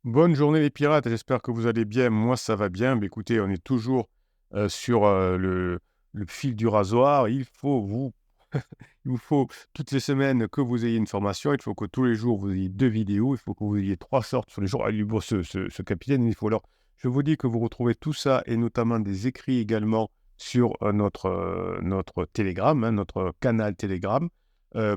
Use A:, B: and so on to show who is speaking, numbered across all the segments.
A: Bonne journée les pirates, j'espère que vous allez bien. Moi, ça va bien. Mais écoutez, on est toujours sur le fil du rasoir. Il vous faut toutes les semaines que vous ayez une formation. Il faut que tous les jours vous ayez deux vidéos. Il faut que vous ayez trois sortes sur les jours. Ah, bon, ce capitaine, il faut alors. Je vous dis que vous retrouvez tout ça et notamment des écrits également sur notre Telegram, hein, notre canal Telegram.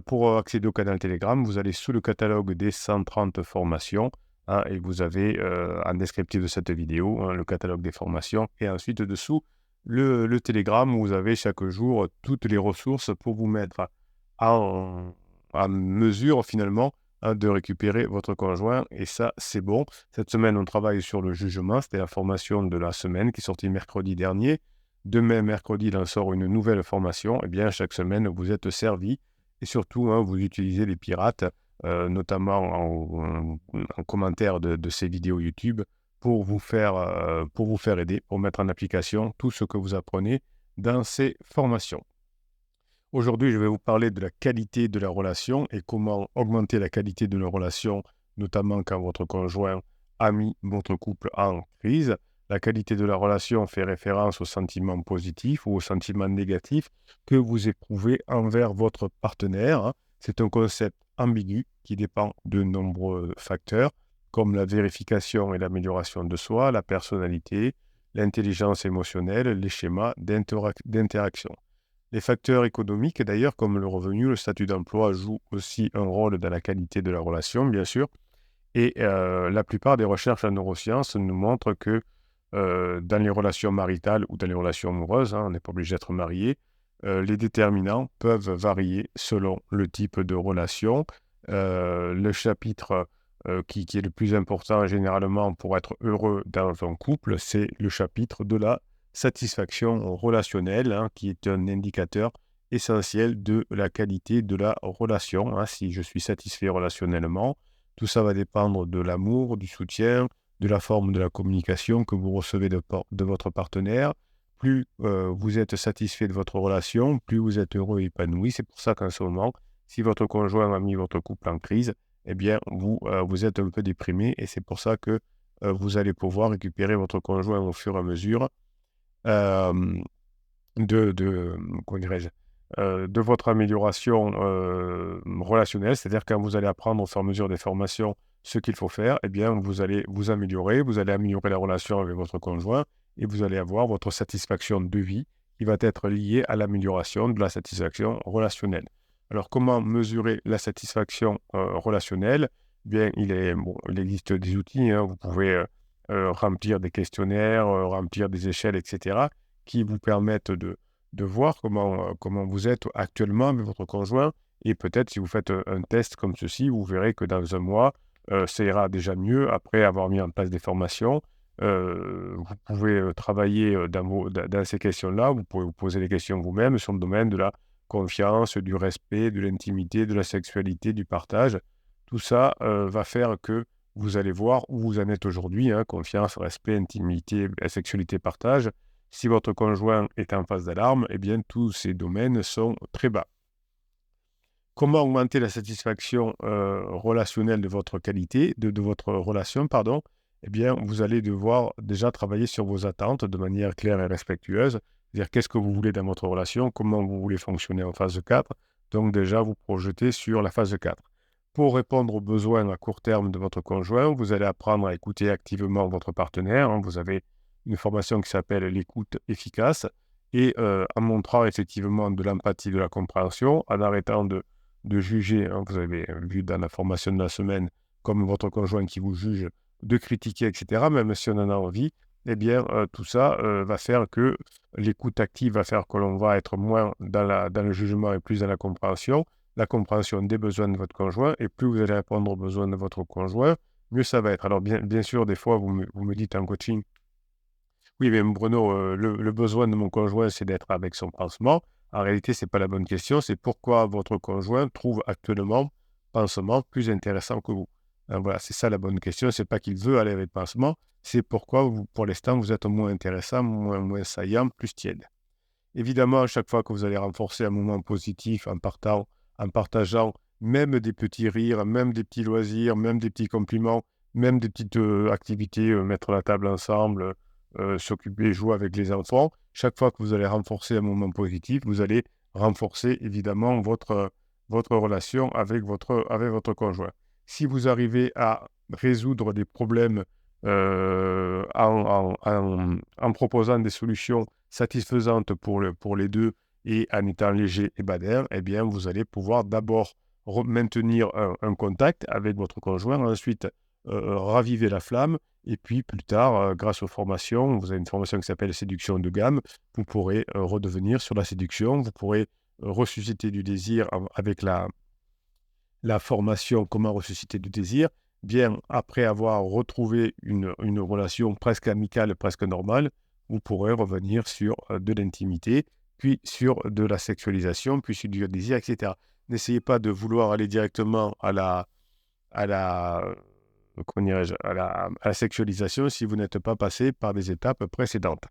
A: Pour accéder au canal Telegram, vous allez sous le catalogue des 130 formations. Hein, et vous avez en descriptif de cette vidéo hein, le catalogue des formations et ensuite dessous le Telegram où vous avez chaque jour toutes les ressources pour vous mettre en mesure finalement hein, de récupérer votre conjoint et ça c'est bon. Cette semaine on travaille sur le jugement, c'était la formation de la semaine qui est sortie mercredi dernier. Demain mercredi il en sort une nouvelle formation. Et bien chaque semaine vous êtes servi et surtout hein, vous utilisez les pirates notamment en commentaire de ces vidéos YouTube pour vous faire aider, pour mettre en application tout ce que vous apprenez dans ces formations. Aujourd'hui, je vais vous parler de la qualité de la relation et comment augmenter la qualité de la relation, notamment quand votre conjoint a mis votre couple en crise. La qualité de la relation fait référence aux sentiments positifs ou aux sentiments négatifs que vous éprouvez envers votre partenaire, hein. C'est un concept ambigu qui dépend de nombreux facteurs, comme la vérification et l'amélioration de soi, la personnalité, l'intelligence émotionnelle, les schémas d'interaction. Les facteurs économiques, d'ailleurs, comme le revenu, le statut d'emploi, jouent aussi un rôle dans la qualité de la relation, bien sûr. Et la plupart des recherches en neurosciences nous montrent que dans les relations maritales ou dans les relations amoureuses, hein, on n'est pas obligé d'être marié, les déterminants peuvent varier selon le type de relation. Le chapitre qui est le plus important généralement pour être heureux dans un couple, c'est le chapitre de la satisfaction relationnelle, hein, qui est un indicateur essentiel de la qualité de la relation, hein. Si je suis satisfait relationnellement, tout ça va dépendre de l'amour, du soutien, de la forme de la communication que vous recevez de votre partenaire. Plus vous êtes satisfait de votre relation, plus vous êtes heureux et épanoui. C'est pour ça qu'en ce moment, si votre conjoint a mis votre couple en crise, eh bien, vous êtes un peu déprimé et c'est pour ça que vous allez pouvoir récupérer votre conjoint au fur et à mesure euh, comment dirais-je, de votre amélioration relationnelle, c'est-à-dire quand vous allez apprendre au fur et à mesure des formations ce qu'il faut faire, eh bien, vous allez vous améliorer, vous allez améliorer la relation avec votre conjoint et vous allez avoir votre satisfaction de vie qui va être liée à l'amélioration de la satisfaction relationnelle. Alors, comment mesurer la satisfaction relationnelle? Bien, il existe des outils, hein, vous pouvez remplir des questionnaires, remplir des échelles, etc qui vous permettent de voir comment vous êtes actuellement avec votre conjoint. Et peut-être si vous faites un test comme ceci, vous verrez que dans un mois, ça ira déjà mieux après avoir mis en place des formations. Vous pouvez travailler dans ces questions-là. Vous pouvez vous poser des questions vous-même sur le domaine de la confiance, du respect, de l'intimité, de la sexualité, du partage. Tout ça va faire que vous allez voir où vous en êtes aujourd'hui, hein, confiance, respect, intimité, sexualité, partage. Si votre conjoint est en phase d'alarme, eh bien, tous ces domaines sont très bas. Comment augmenter la satisfaction relationnelle de votre qualité, de votre relation, pardon? Eh bien, vous allez devoir déjà travailler sur vos attentes de manière claire et respectueuse. C'est-à-dire, qu'est-ce que vous voulez dans votre relation? Comment vous voulez fonctionner en phase 4? Donc, déjà, vous projetez sur la phase 4. Pour répondre aux besoins à court terme de votre conjoint, vous allez apprendre à écouter activement votre partenaire, hein. Vous avez une formation qui s'appelle l'écoute efficace et en montrant effectivement de l'empathie, de la compréhension, en arrêtant de juger, hein, vous avez vu dans la formation de la semaine, comme votre conjoint qui vous juge, de critiquer, etc., même si on en a envie, eh bien, tout ça va faire que l'écoute active va faire que l'on va être moins dans le jugement et plus dans la compréhension des besoins de votre conjoint, et plus vous allez répondre aux besoins de votre conjoint, mieux ça va être. Alors, bien sûr, des fois, vous me dites en coaching, oui, mais Bruno, le besoin de mon conjoint, c'est d'être avec son pansement. En réalité, c'est pas la bonne question, c'est pourquoi votre conjoint trouve actuellement pansement plus intéressant que vous. Hein, voilà, c'est ça la bonne question. C'est pas qu'il veut aller avec pansement, c'est pourquoi vous, pour l'instant, vous êtes moins intéressant, moins saillant, plus tiède. Évidemment, à chaque fois que vous allez renforcer un moment positif en partageant même des petits rires, même des petits loisirs, même des petits compliments, même des petites activités, mettre la table ensemble, s'occuper, jouer avec les enfants. Chaque fois que vous allez renforcer un moment positif, vous allez renforcer évidemment votre relation avec votre conjoint. Si vous arrivez à résoudre des problèmes en proposant des solutions satisfaisantes pour les deux et en étant léger et badin, eh bien, vous allez pouvoir d'abord maintenir un contact avec votre conjoint, ensuite raviver la flamme, et puis plus tard, grâce aux formations, vous avez une formation qui s'appelle séduction de gamme, vous pourrez redevenir sur la séduction, vous pourrez ressusciter du désir avec la formation comment ressusciter du désir, bien après avoir retrouvé une relation presque amicale, presque normale, vous pourrez revenir sur de l'intimité, puis sur de la sexualisation, puis sur du désir, etc. N'essayez pas de vouloir aller directement à la, comment dirais-je, à la sexualisation si vous n'êtes pas passé par des étapes précédentes.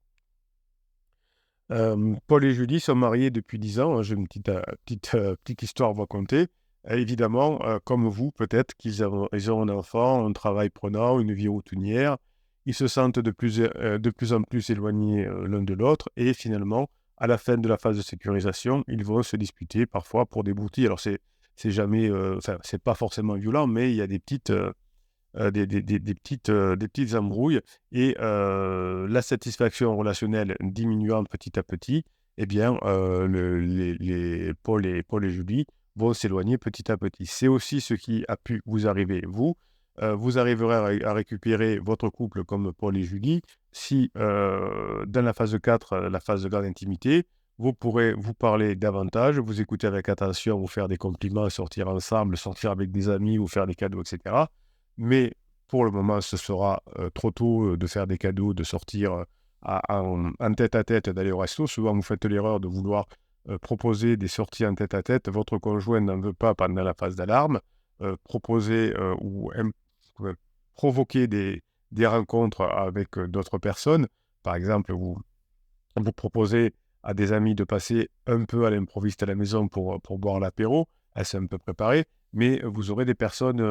A: Paul et Julie sont mariés depuis 10 ans, hein. J'ai une petite histoire à vous raconter. Évidemment, comme vous, peut-être ils ont un enfant, un travail prenant, une vie routinière. Ils se sentent de plus en plus éloignés l'un de l'autre et finalement, à la fin de la phase de sécurisation, ils vont se disputer parfois pour des broutilles. Alors c'est jamais, enfin, c'est pas forcément violent, mais il y a des petites, des petites embrouilles et la satisfaction relationnelle diminuant petit à petit, eh bien, Paul et Julie vont s'éloigner petit à petit. C'est aussi ce qui a pu vous arriver, vous. Vous arriverez à récupérer votre couple comme Paul et Julie si, dans la phase 4, la phase de grande intimité, vous pourrez vous parler davantage, vous écouter avec attention, vous faire des compliments, sortir ensemble, sortir avec des amis, vous faire des cadeaux, etc. Mais pour le moment, ce sera trop tôt de faire des cadeaux, de sortir en tête-à-tête, d'aller au resto. Souvent, vous faites l'erreur de vouloir proposer des sorties en tête-à-tête. Votre conjoint n'en veut pas pendant la phase d'alarme. Proposer euh, provoquer des rencontres avec d'autres personnes. Par exemple, vous proposez à des amis de passer un peu à l'improviste à la maison pour boire l'apéro. Elle s'est un peu préparée, mais vous aurez des personnes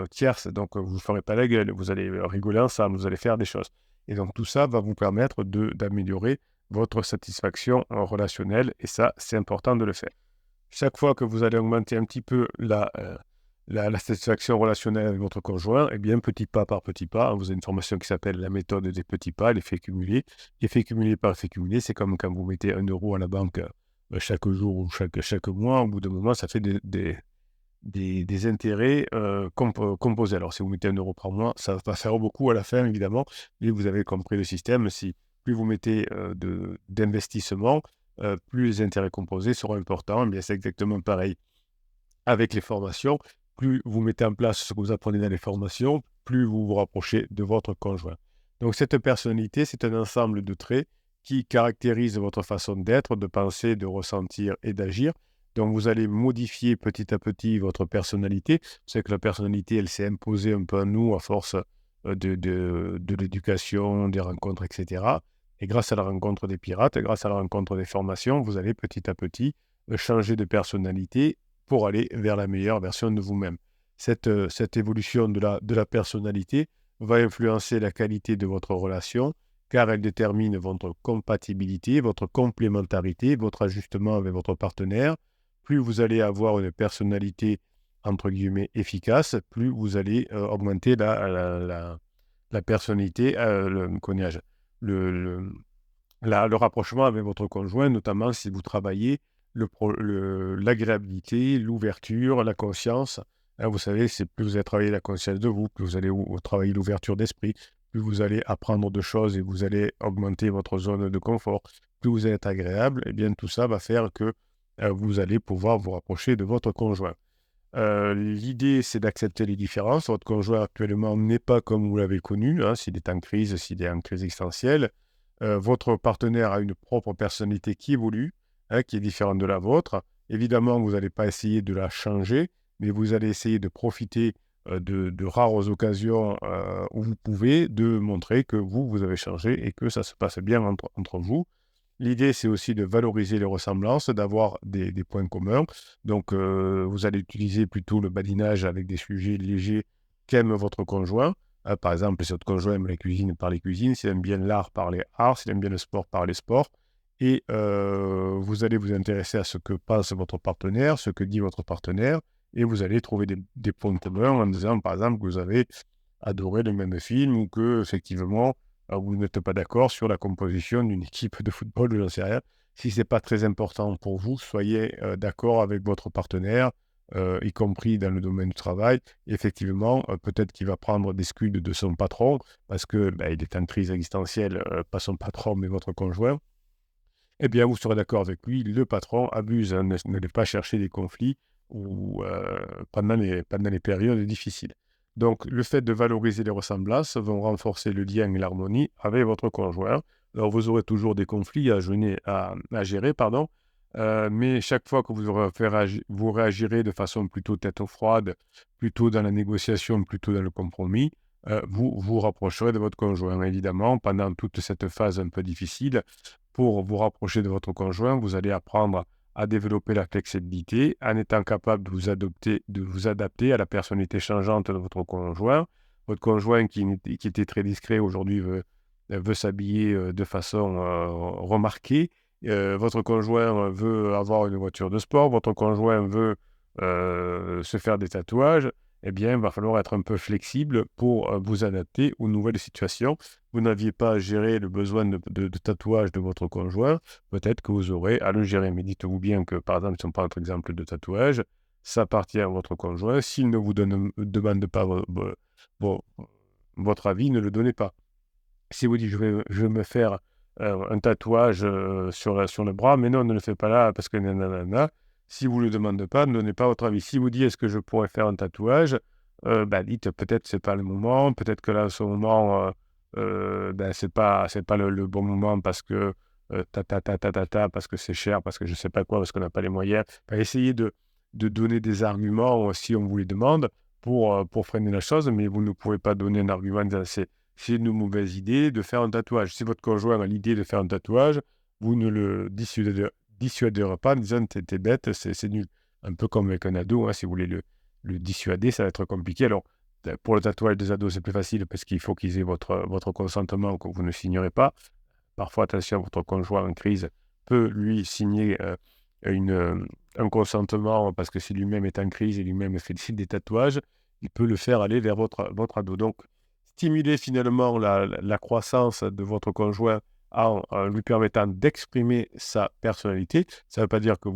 A: tierces, donc vous ne ferez pas la gueule, vous allez rigoler ensemble, vous allez faire des choses. Et donc tout ça va vous permettre d'améliorer votre satisfaction relationnelle, et ça, c'est important de le faire. Chaque fois que vous allez augmenter un petit peu la satisfaction relationnelle avec votre conjoint, eh bien, petit pas par petit pas, hein, vous avez une formation qui s'appelle la méthode des petits pas, l'effet cumulé. L'effet cumulé par effet cumulé, c'est comme quand vous mettez 1 € à la banque chaque jour ou chaque mois, au bout d'un moment, ça fait des intérêts composés. Alors, si vous mettez 1 € par mois, ça va faire beaucoup à la fin, évidemment, mais vous avez compris le système. Si plus vous mettez d'investissement, plus les intérêts composés seront importants. Eh bien, c'est exactement pareil avec les formations. Plus vous mettez en place ce que vous apprenez dans les formations, plus vous vous rapprochez de votre conjoint. Donc, cette personnalité, c'est un ensemble de traits qui caractérisent votre façon d'être, de penser, de ressentir et d'agir. Donc, vous allez modifier petit à petit votre personnalité. Vous savez que la personnalité, elle s'est imposée un peu à nous à force de l'éducation, des rencontres, etc. Et grâce à la rencontre des pirates, grâce à la rencontre des formations, vous allez petit à petit changer de personnalité pour aller vers la meilleure version de vous-même. Cette évolution de la personnalité va influencer la qualité de votre relation, car elle détermine votre compatibilité, votre complémentarité, votre ajustement avec votre partenaire. Plus vous allez avoir une personnalité, entre guillemets, efficace, plus vous allez augmenter la personnalité, comment dirais-je, le, le rapprochement avec votre conjoint, notamment si vous travaillez l'agréabilité, l'ouverture, la conscience. Hein, vous savez, c'est plus vous allez travailler la conscience de vous, plus vous allez travailler l'ouverture d'esprit, plus vous allez apprendre de choses et vous allez augmenter votre zone de confort, plus vous allez être agréable, et bien tout ça va faire que vous allez pouvoir vous rapprocher de votre conjoint. L'idée, c'est d'accepter les différences. Votre conjoint actuellement n'est pas comme vous l'avez connu, hein, s'il est en crise, s'il est en crise existentielle. Votre partenaire a une propre personnalité qui évolue, hein, qui est différente de la vôtre. Évidemment, vous n'allez pas essayer de la changer, mais vous allez essayer de profiter de rares occasions où vous pouvez de montrer que vous avez changé et que ça se passe bien entre vous. L'idée, c'est aussi de valoriser les ressemblances, d'avoir des points communs. Donc, vous allez utiliser plutôt le badinage avec des sujets légers qu'aime votre conjoint. Par exemple, si votre conjoint aime la cuisine, parlez cuisine. S'il aime bien l'art, parlez art. S'il aime bien le sport, parlez sport. Et vous allez vous intéresser à ce que pense votre partenaire, ce que dit votre partenaire, et vous allez trouver des points communs en disant, par exemple, que vous avez adoré le même film ou que effectivement vous n'êtes pas d'accord sur la composition d'une équipe de football ou j'en sais rien. Si c'est pas très important pour vous, soyez d'accord avec votre partenaire, y compris dans le domaine du travail. Effectivement, peut-être qu'il va prendre des scuds de son patron parce que il est en crise existentielle, pas son patron, mais votre conjoint. Eh bien, vous serez d'accord avec lui, le patron abuse, hein, n'allez pas chercher des conflits ou, pendant les périodes difficiles. Donc, le fait de valoriser les ressemblances vont renforcer le lien et l'harmonie avec votre conjoint. Alors, vous aurez toujours des conflits à gérer, pardon, mais chaque fois que vous aurez fait vous réagirez de façon plutôt tête froide, plutôt dans la négociation, plutôt dans le compromis, vous vous rapprocherez de votre conjoint. Évidemment, pendant toute cette phase un peu difficile, pour vous rapprocher de votre conjoint, vous allez apprendre à développer la flexibilité en étant capable de vous adapter à la personnalité changeante de votre conjoint. Votre conjoint qui était très discret aujourd'hui veut s'habiller de façon remarquée. Votre conjoint veut avoir une voiture de sport. Votre conjoint veut se faire des tatouages. Eh bien, il va falloir être un peu flexible pour vous adapter aux nouvelles situations. Vous n'aviez pas à gérer le besoin de tatouage de votre conjoint, peut-être que vous aurez à le gérer. Mais dites-vous bien que, par exemple, si on prend notre exemple de tatouage, ça appartient à votre conjoint. S'il ne vous demande pas vo- votre avis, ne le donnez pas. Si vous dites, je vais me faire un tatouage sur le bras, mais non, ne le faites pas là parce que nanana. Si vous ne le demandez pas, ne donnez pas votre avis. Si vous dites, est-ce que je pourrais faire un tatouage, dites, peut-être c'est pas le moment, peut-être que là, en ce moment, c'est pas le bon moment parce que parce que c'est cher, parce que je sais pas quoi, parce qu'on n'a pas les moyens. Essayez de donner des arguments si on vous les demande pour freiner la chose, mais vous ne pouvez pas donner un argument en disant c'est une mauvaise idée de faire un tatouage. Si votre conjoint a l'idée de faire un tatouage, vous ne le dissuaderez pas en disant t'es bête, c'est nul. Un peu comme avec un ado, hein, si vous voulez le dissuader, ça va être compliqué. Alors, pour le tatouage des ados, c'est plus facile parce qu'il faut qu'ils aient votre consentement que vous ne signerez pas. Parfois, attention, votre conjoint en crise peut lui signer une, euh, un consentement parce que si lui-même est en crise et lui-même fait des tatouages, il peut le faire aller vers votre ado. Donc, stimuler finalement la croissance de votre conjoint en lui permettant d'exprimer sa personnalité. Ça ne veut pas dire que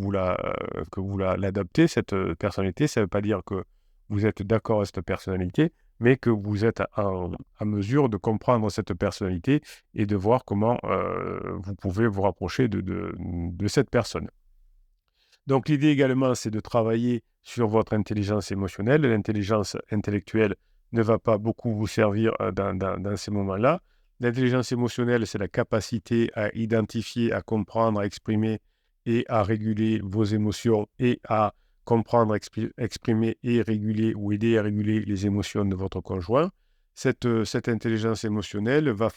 A: l'adoptez, cette personnalité. Ça ne veut pas dire que vous êtes d'accord avec cette personnalité, mais que vous êtes en mesure de comprendre cette personnalité et de voir comment vous pouvez vous rapprocher de cette personne. Donc l'idée également, c'est de travailler sur votre intelligence émotionnelle. L'intelligence intellectuelle ne va pas beaucoup vous servir dans ces moments-là. L'intelligence émotionnelle, c'est la capacité à identifier, à comprendre, à exprimer et à réguler vos émotions et à comprendre, exprimer et réguler ou aider à réguler les émotions de votre conjoint. Cette intelligence émotionnelle va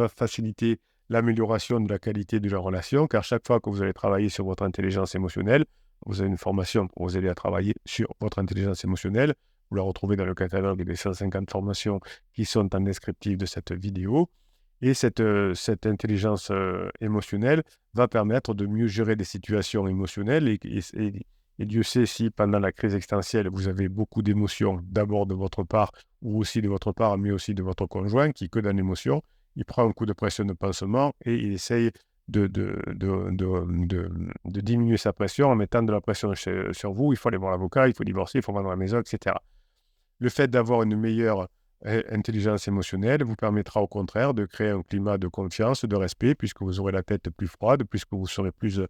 A: faciliter l'amélioration de la qualité de la relation, car chaque fois que vous allez travailler sur votre intelligence émotionnelle, vous avez une formation pour vous aider à travailler sur votre intelligence émotionnelle. Vous la retrouvez dans le catalogue des 150 formations qui sont en descriptif de cette vidéo. Et cette intelligence émotionnelle va permettre de mieux gérer des situations émotionnelles. Et Dieu sait si pendant la crise existentielle, vous avez beaucoup d'émotions, d'abord de votre part, ou aussi de votre part, mais aussi de votre conjoint, qui est que dans l'émotion. Il prend un coup de pression de pansement et il essaye de diminuer sa pression en mettant de la pression sur vous. Il faut aller voir l'avocat, il faut divorcer, il faut vendre la maison, etc. Le fait d'avoir une meilleure intelligence émotionnelle vous permettra au contraire de créer un climat de confiance, de respect, puisque vous aurez la tête plus froide, puisque vous serez plus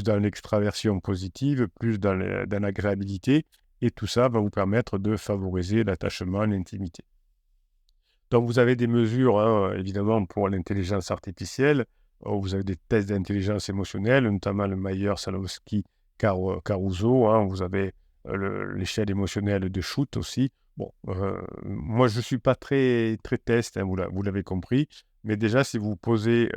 A: dans l'extraversion positive, plus dans l'agréabilité, et tout ça va vous permettre de favoriser l'attachement, l'intimité. Donc, vous avez des mesures, hein, évidemment, pour l'intelligence artificielle. Vous avez des tests d'intelligence émotionnelle, notamment le Mayer-Salovsky-Caruso. Hein. Vous avez l'échelle émotionnelle de Schutt aussi. Bon, moi, je ne suis pas très, très test, hein, vous l'avez compris. Mais déjà, si vous posez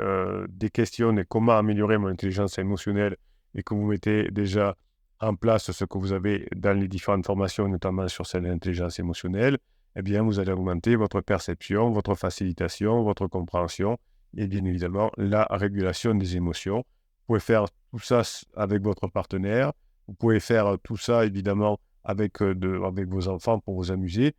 A: des questions de comment améliorer mon intelligence émotionnelle et que vous mettez déjà en place ce que vous avez dans les différentes formations, notamment sur celle d'intelligence émotionnelle, eh bien, vous allez augmenter votre perception, votre facilitation, votre compréhension et bien évidemment la régulation des émotions. Vous pouvez faire tout ça avec votre partenaire. Vous pouvez faire tout ça évidemment avec vos enfants pour vous amuser.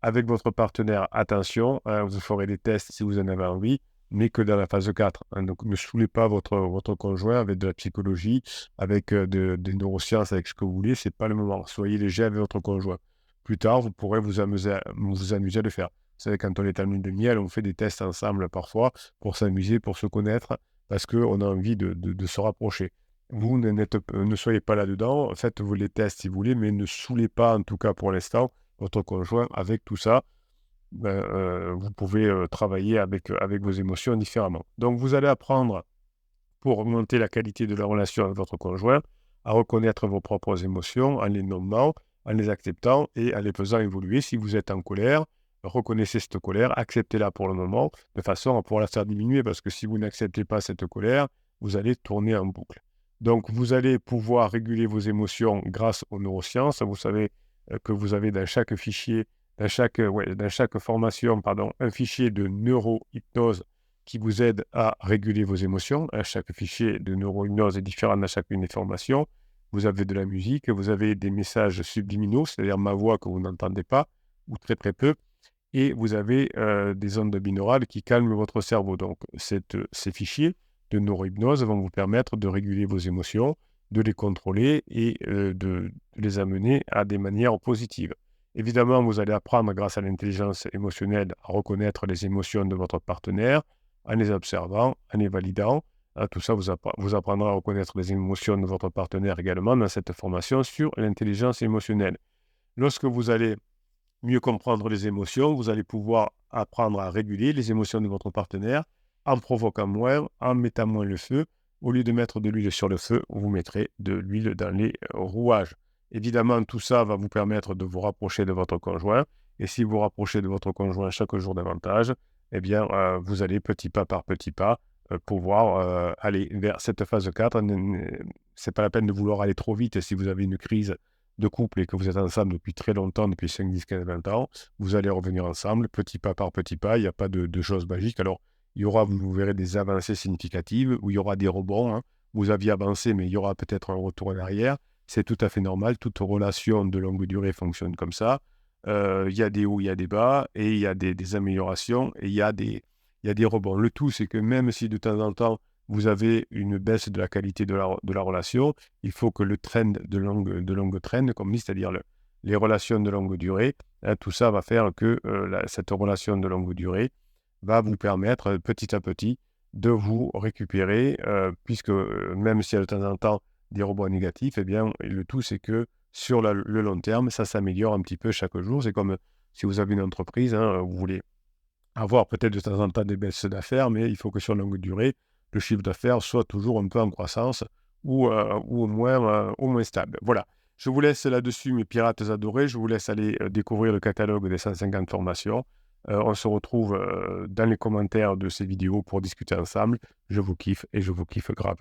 A: Avec votre partenaire, attention, hein, vous ferez des tests si vous en avez envie, mais que dans la phase 4. Hein. Donc, ne saoulez pas votre conjoint avec de la psychologie, avec des neurosciences, avec ce que vous voulez. Ce n'est pas le moment. Soyez léger avec votre conjoint. Plus tard, vous pourrez vous amuser à le faire. Vous savez, quand on est en lune de miel, on fait des tests ensemble parfois pour s'amuser, pour se connaître, parce qu'on a envie de se rapprocher. Vous ne soyez pas là-dedans. Faites-vous les tests si vous voulez, mais ne saoulez pas, en tout cas pour l'instant, votre conjoint avec tout ça. Vous pouvez travailler avec vos émotions différemment. Donc, vous allez apprendre, pour augmenter la qualité de la relation avec votre conjoint, à reconnaître vos propres émotions en les nommant, en les acceptant et en les faisant évoluer. Si vous êtes en colère, reconnaissez cette colère, acceptez-la pour le moment, de façon à pouvoir la faire diminuer, parce que si vous n'acceptez pas cette colère, vous allez tourner en boucle. Donc, vous allez pouvoir réguler vos émotions grâce aux neurosciences. Vous savez que vous avez dans chaque fichier, dans chaque formation, un fichier de neurohypnose qui vous aide à réguler vos émotions. Chaque fichier de neurohypnose est différent dans chacune des formations. Vous avez de la musique, vous avez des messages subliminaux, c'est-à-dire ma voix que vous n'entendez pas, ou très très peu, et vous avez des ondes binaurales qui calment votre cerveau. Donc, ces fichiers de neurohypnose vont vous permettre de réguler vos émotions, de les contrôler et de les amener à des manières positives. Évidemment, vous allez apprendre grâce à l'intelligence émotionnelle à reconnaître les émotions de votre partenaire, en les observant, en les validant. Tout ça vous apprendra à reconnaître les émotions de votre partenaire également dans cette formation sur l'intelligence émotionnelle. Lorsque vous allez mieux comprendre les émotions, vous allez pouvoir apprendre à réguler les émotions de votre partenaire en provoquant moins, en mettant moins le feu. Au lieu de mettre de l'huile sur le feu, vous mettrez de l'huile dans les rouages. Évidemment, tout ça va vous permettre de vous rapprocher de votre conjoint. Et si vous vous rapprochez de votre conjoint chaque jour davantage, eh bien, vous allez petit pas par petit pas pouvoir aller vers cette phase 4. Ce n'est pas la peine de vouloir aller trop vite si vous avez une crise de couple et que vous êtes ensemble depuis très longtemps, depuis 5, 10, 15, 20 ans. Vous allez revenir ensemble, petit pas par petit pas. Il n'y a pas de choses magiques. Alors, il y aura, vous verrez, des avancées significatives où il y aura des rebonds. Hein. Vous aviez avancé, mais il y aura peut-être un retour en arrière. C'est tout à fait normal. Toute relation de longue durée fonctionne comme ça. Il y a des hauts, il y a des bas, et il y a des améliorations, et il y a des rebonds. Le tout, c'est que même si de temps en temps, vous avez une baisse de la qualité de la relation, il faut que le trend de longue traîne, comme dit, c'est-à-dire les relations de longue durée, hein, tout ça va faire que cette relation de longue durée va vous permettre petit à petit de vous récupérer, puisque même s'il y a de temps en temps des rebonds négatifs, eh bien, le tout, c'est que sur le long terme, ça s'améliore un petit peu chaque jour. C'est comme si vous avez une entreprise, hein, vous voulez avoir peut-être de temps en temps des baisses d'affaires, mais il faut que sur longue durée, le chiffre d'affaires soit toujours un peu en croissance ou au moins stable. Voilà. Je vous laisse là-dessus, mes pirates adorés. Je vous laisse aller découvrir le catalogue des 150 formations. On se retrouve dans les commentaires de ces vidéos pour discuter ensemble. Je vous kiffe et je vous kiffe grave.